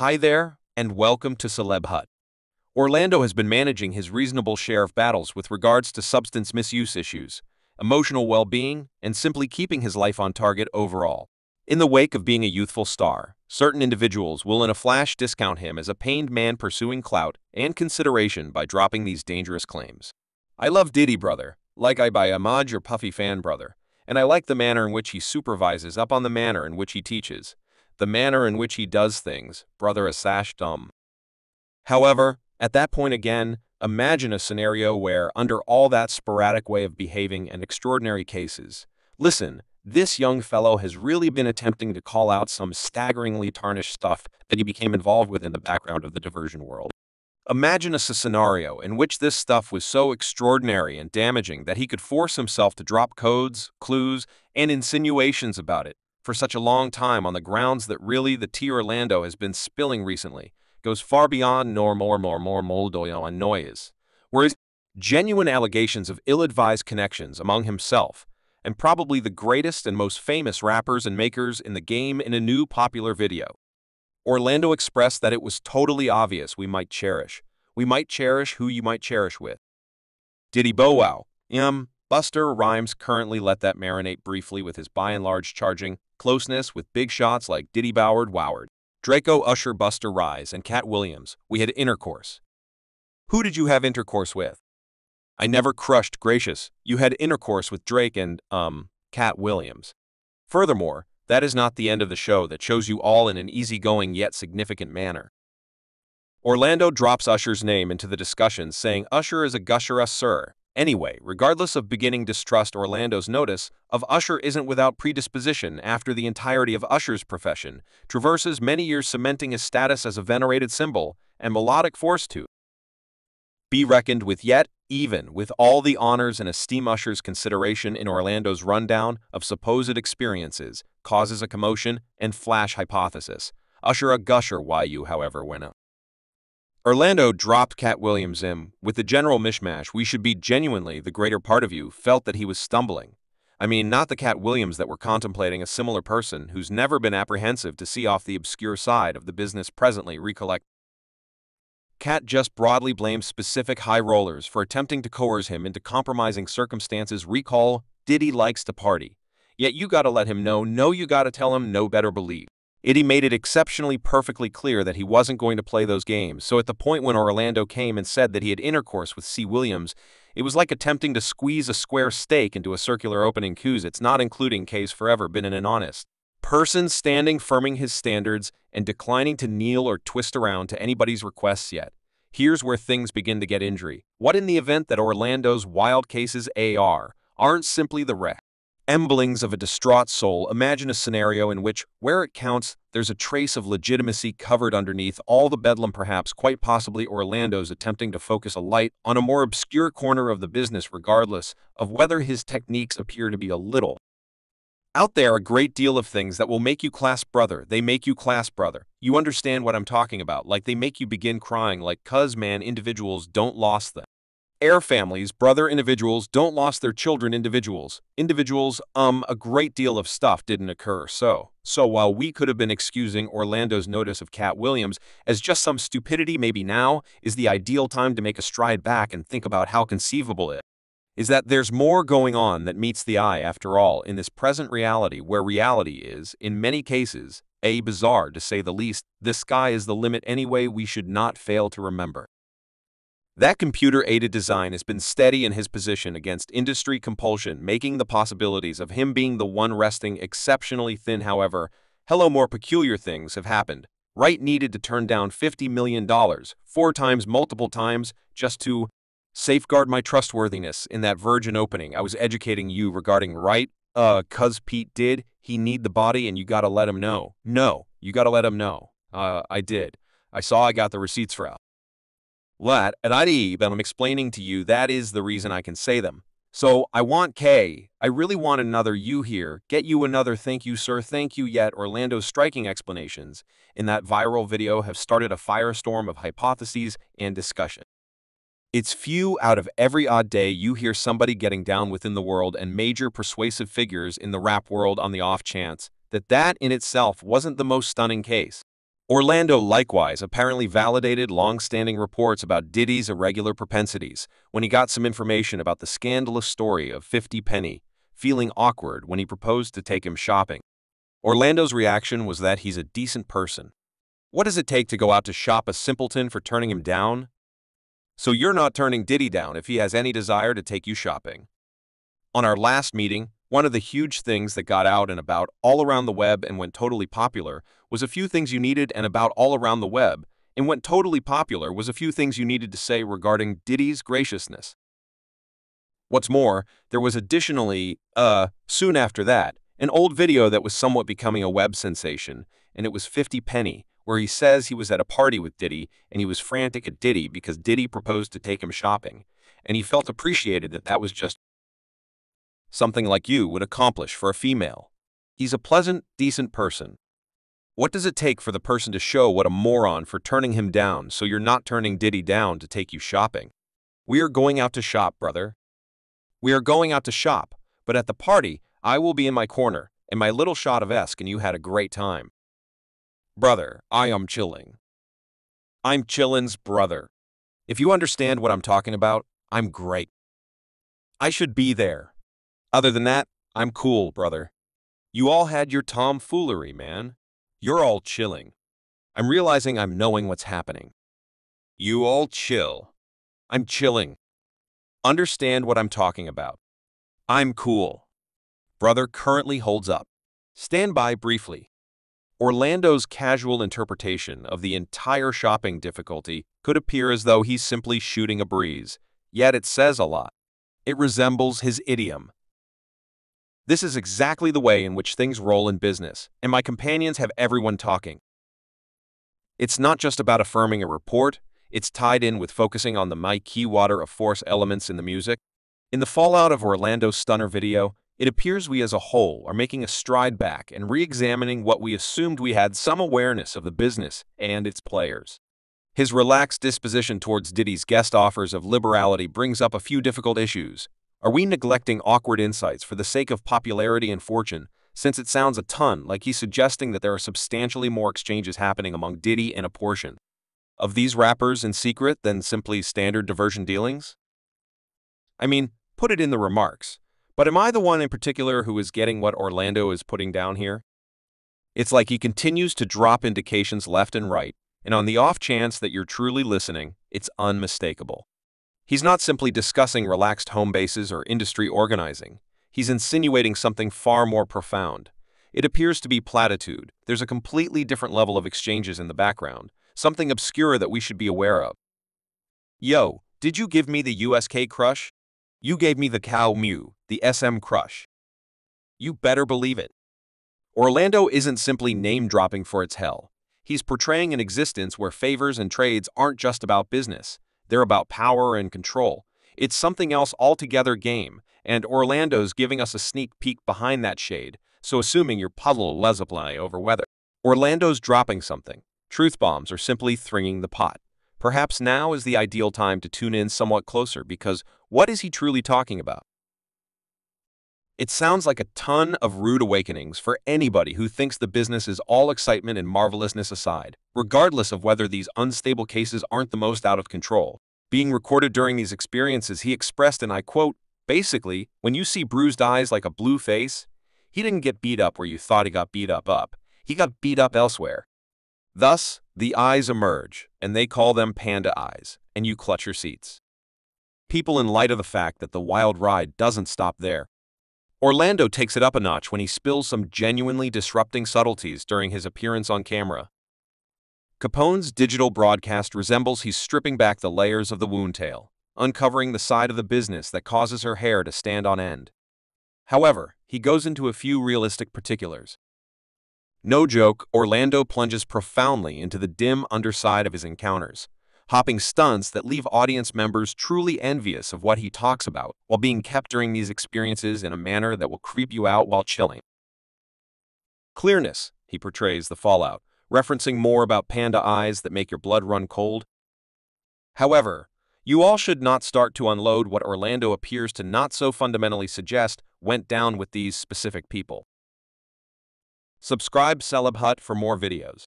Hi there, and welcome to Celeb Hut. Orlando has been managing his reasonable share of battles with regards to substance misuse issues, emotional well-being, and simply keeping his life on target overall. In the wake of being a youthful star, certain individuals will in a flash discount him as a pained man pursuing clout and consideration by dropping these dangerous claims. I love Diddy, brother, like I buy Ahmad your puffy fan, brother, and I like the manner in which he supervises up on the manner in which he teaches. The manner in which he does things, brother, a sash dumb. However, at that point again, imagine a scenario where, under all that sporadic way of behaving and extraordinary cases, listen, this young fellow has really been attempting to call out some staggeringly tarnished stuff that he became involved with in the background of the diversion world. Imagine a scenario in which this stuff was so extraordinary and damaging that he could force himself to drop codes, clues, and insinuations about it for such a long time on the grounds that really the tea Orlando has been spilling recently goes far beyond more moldoyo and noise, whereas genuine allegations of ill-advised connections among himself and probably the greatest and most famous rappers and makers in the game in a new popular video. Orlando expressed that it was totally obvious we might cherish who you might cherish with. Diddy Bow Wow, Buster Rhymes currently let that marinate briefly with his by and large charging closeness with big shots like Diddy Boward Woward, Draco Usher Buster Rise, and Cat Williams. We had intercourse. Who did you have intercourse with? I never crushed gracious. You had intercourse with Drake and, Cat Williams. Furthermore, that is not the end of the show that shows you all in an easygoing yet significant manner. Orlando drops Usher's name into the discussion, saying Usher is a gusher sir. Anyway, regardless of beginning distrust, Orlando's notice of Usher isn't without predisposition after the entirety of Usher's profession traverses many years cementing his status as a venerated symbol and melodic force to be reckoned with, yet, even with all the honors and esteem Usher's consideration in Orlando's rundown of supposed experiences causes a commotion and flash hypothesis. Usher a gusher you, however, when Orlando dropped Cat Williams in. With the general mishmash, we should be genuinely the greater part of you felt that he was stumbling. I mean, not the Cat Williams that were contemplating a similar person who's never been apprehensive to see off the obscure side of the business presently recollect. Cat just broadly blames specific high rollers for attempting to coerce him into compromising circumstances. Recall, Diddy likes to party. Yet you gotta let him know, no, you gotta tell him, no, better believe. He made it exceptionally perfectly clear that he wasn't going to play those games, so at the point when Orlando came and said that he had intercourse with C. Williams, it was like attempting to squeeze a square steak into a circular opening. Cause it's not including case forever been an honest person standing firming his standards and declining to kneel or twist around to anybody's requests yet. Here's where things begin to get injury. What in the event that Orlando's wild cases aren't simply the emblings of a distraught soul? Imagine a scenario in which, where it counts, there's a trace of legitimacy covered underneath all the bedlam. Perhaps, quite possibly, Orlando's attempting to focus a light on a more obscure corner of the business, regardless of whether his techniques appear to be a little out there. A great deal of things that will make you class, brother. They make you class, brother. You understand what I'm talking about. Like they make you begin crying, like, cuz man, individuals don't lost them air families, brother, individuals don't lost their children, individuals, a great deal of stuff didn't occur. So while we could have been excusing Orlando's notice of Cat Williams as just some stupidity, maybe now is the ideal time to make a stride back and think about how conceivable it is that there's more going on that meets the eye after all in this present reality, where reality is, in many cases, bizarre to say the least. The sky is the limit anyway. We should not fail to remember that computer-aided design has been steady in his position against industry compulsion, making the possibilities of him being the one resting exceptionally thin. However, more peculiar things have happened. Right needed to turn down $50 million 4 times, multiple times, just to safeguard my trustworthiness in that Virgin opening. I was educating you regarding right, cuz Pete did. He need the body and you gotta let him know. No, you gotta let him know. I did. I got the receipts for but I'm explaining to you that is the reason I can say them. So I want I really want another you here, get you another thank you sir, thank you. Yet Orlando's striking explanations in that viral video have started a firestorm of hypotheses and discussion. It's few out of every odd day you hear somebody getting down within the world and major persuasive figures in the rap world on the off chance that in itself wasn't the most stunning case. Orlando likewise apparently validated long-standing reports about Diddy's irregular propensities when he got some information about the scandalous story of 50 Penny, feeling awkward when he proposed to take him shopping. Orlando's reaction was that he's a decent person. What does it take to go out to shop a simpleton for turning him down? So you're not turning Diddy down if he has any desire to take you shopping. On our last meeting, one of the huge things that got out and about all around the web and went totally popular was a few things you needed and about all around the web and went totally popular was a few things you needed to say regarding Diddy's graciousness. What's more, there was additionally, soon after that, an old video that was somewhat becoming a web sensation, and it was 50 Penny, where he says he was at a party with Diddy and he was frantic at Diddy because Diddy proposed to take him shopping, and he felt appreciated that that was just something like you would accomplish for a female. He's a pleasant, decent person. What does it take for the person to show what a moron for turning him down so you're not turning Diddy down to take you shopping? We are going out to shop, brother. We are going out to shop, but at the party, I will be in my corner, and my little shot of Esk and you had a great time. Brother, I am chilling. I'm chillin's brother. If you understand what I'm talking about, I'm great. I should be there. Other than that, I'm cool, brother. You all had your tomfoolery, man. You're all chilling. I'm realizing I'm knowing what's happening. You all chill. I'm chilling. Understand what I'm talking about. I'm cool. Brother currently holds up. Stand by briefly. Orlando's casual interpretation of the entire shopping difficulty could appear as though he's simply shooting a breeze, yet it says a lot. It resembles his idiom. This is exactly the way in which things roll in business, and my companions have everyone talking. It's not just about affirming a report, it's tied in with focusing on the my key water of force elements in the music. In the fallout of Orlando's stunner video, it appears we as a whole are making a stride back and re-examining what we assumed we had some awareness of the business and its players. His relaxed disposition towards Diddy's guest offers of liberality brings up a few difficult issues. Are we neglecting awkward insights for the sake of popularity and fortune, since it sounds a ton like he's suggesting that there are substantially more exchanges happening among Diddy and a portion of these rappers in secret than simply standard diversion dealings? I mean, put it in the remarks. But am I the one in particular who is getting what Orlando is putting down here? It's like he continues to drop indications left and right, and on the off chance that you're truly listening, it's unmistakable. He's not simply discussing relaxed home bases or industry organizing. He's insinuating something far more profound. It appears to be platitude. There's a completely different level of exchanges in the background, something obscure that we should be aware of. Yo, did you give me the USK crush? You gave me the Cow Mew, the SM crush. You better believe it. Orlando isn't simply name-dropping for its hell. He's portraying an existence where favors and trades aren't just about business. They're about power and control. It's something else altogether game, and Orlando's giving us a sneak peek behind that shade, so assuming you're puzzled les apply over whether Orlando's dropping something, truth bombs are simply thringing the pot. Perhaps now is the ideal time to tune in somewhat closer because what is he truly talking about? It sounds like a ton of rude awakenings for anybody who thinks the business is all excitement and marvelousness aside, regardless of whether these unstable cases aren't the most out of control. Being recorded during these experiences, he expressed, and I quote, basically, when you see bruised eyes like a blue face, he didn't get beat up where you thought he got beat up. He got beat up elsewhere. Thus, the eyes emerge, and they call them Panda Eyes, and you clutch your seats. People in light of the fact that the wild ride doesn't stop there. Orlando takes it up a notch when he spills some genuinely disrupting subtleties during his appearance on camera. Capone's digital broadcast resembles he's stripping back the layers of the wound tail, uncovering the side of the business that causes her hair to stand on end. However, he goes into a few realistic particulars. No joke, Orlando plunges profoundly into the dim underside of his encounters, hopping stunts that leave audience members truly envious of what he talks about while being kept during these experiences in a manner that will creep you out while chilling. Clearness, he portrays the fallout, referencing more about panda eyes that make your blood run cold. However, you all should not start to unload what Orlando appears to not so fundamentally suggest went down with these specific people. Subscribe Celeb Hut for more videos.